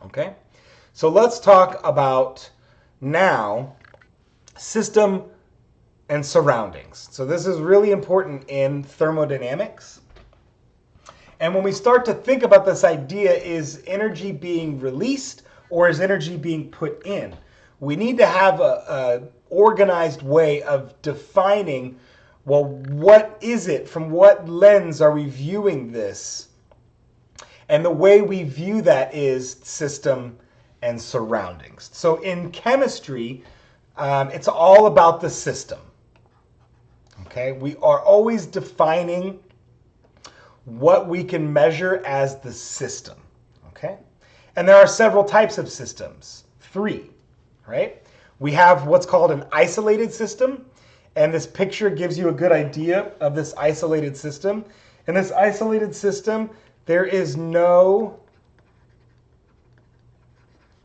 Okay, so let's talk about now system and surroundings. So this is really important in thermodynamics. And when we start to think about this idea, is energy being released or is energy being put in? We need to have a organized way of defining, well, what is it? From what lens are we viewing this? And the way we view that is system and surroundings. So in chemistry, it's all about the system. Okay, we are always defining what we can measure as the system. Okay, and there are several types of systems. 3, right? We have what's called an isolated system, and this picture gives you a good idea of this isolated system. In this isolated system, there is no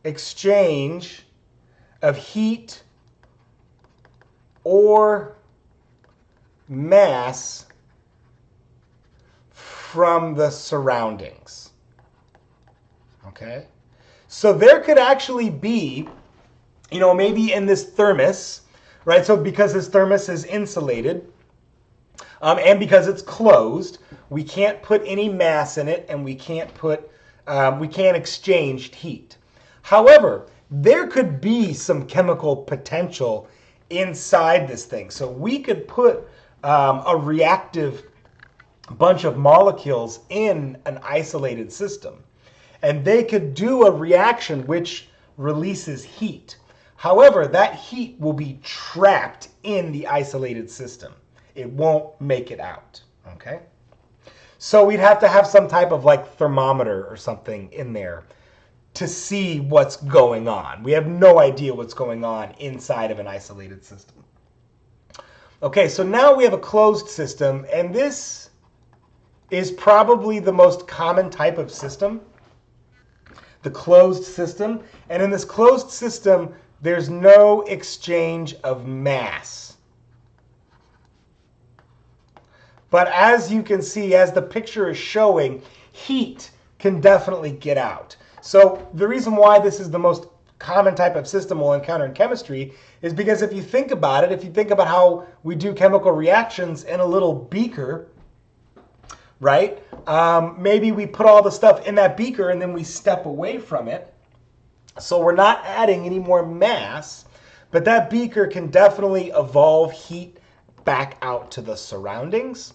exchange of heat or mass from the surroundings. Okay? So there could actually be, maybe in this thermos, right? So because this thermos is insulated, and because it's closed, we can't put any mass in it, and we can't exchange heat. However, there could be some chemical potential inside this thing. So we could put a reactive bunch of molecules in an isolated system, and they could do a reaction which releases heat. However, that heat will be trapped in the isolated system. It won't make it out, okay? So we'd have to have some type of like thermometer or something in there to see what's going on. We have no idea what's going on inside of an isolated system. Okay, so now we have a closed system, and this is probably the most common type of system, the closed system. And in this closed system, there's no exchange of mass. But as you can see, as the picture is showing, heat can definitely get out. So the reason why this is the most common type of system we'll encounter in chemistry is because if you think about it, if you think about how we do chemical reactions in a little beaker, right? Maybe we put all the stuff in that beaker and then we step away from it. So we're not adding any more mass, but that beaker can definitely evolve heat back out to the surroundings.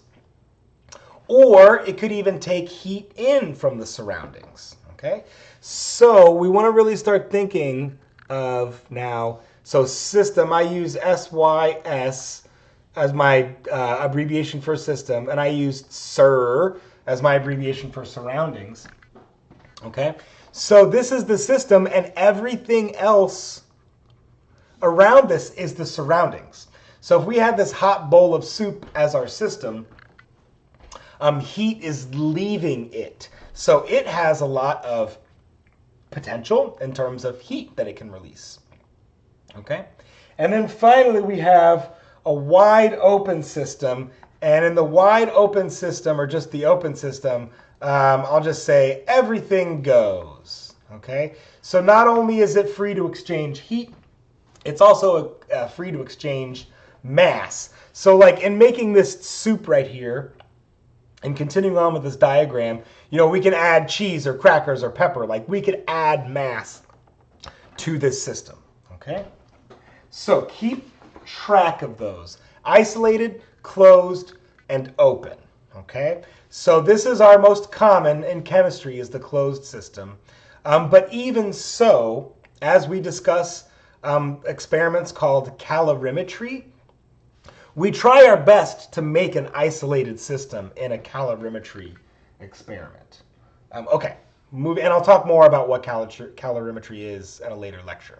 Or it could even take heat in from the surroundings, okay? So we want to really start thinking of now, so system, I use SYS as my abbreviation for system, and I used SUR as my abbreviation for surroundings, okay? So this is the system, and everything else around this is the surroundings. So if we had this hot bowl of soup as our system, heat is leaving it. So it has a lot of potential in terms of heat that it can release. Okay? And then finally we have a wide open system. And in the wide open system, or just the open system, I'll just say everything goes. Okay? So not only is it free to exchange heat, it's also free to exchange mass. So like in making this soup right here, and continuing on with this diagram, we can add cheese or crackers or pepper. Like we could add mass to this system, okay? So keep track of those. Isolated, closed, and open, okay? So this is our most common in chemistry, is the closed system. But even so, as we discuss experiments called calorimetry, we try our best to make an isolated system in a calorimetry experiment. Okay, and I'll talk more about what calorimetry is at a later lecture.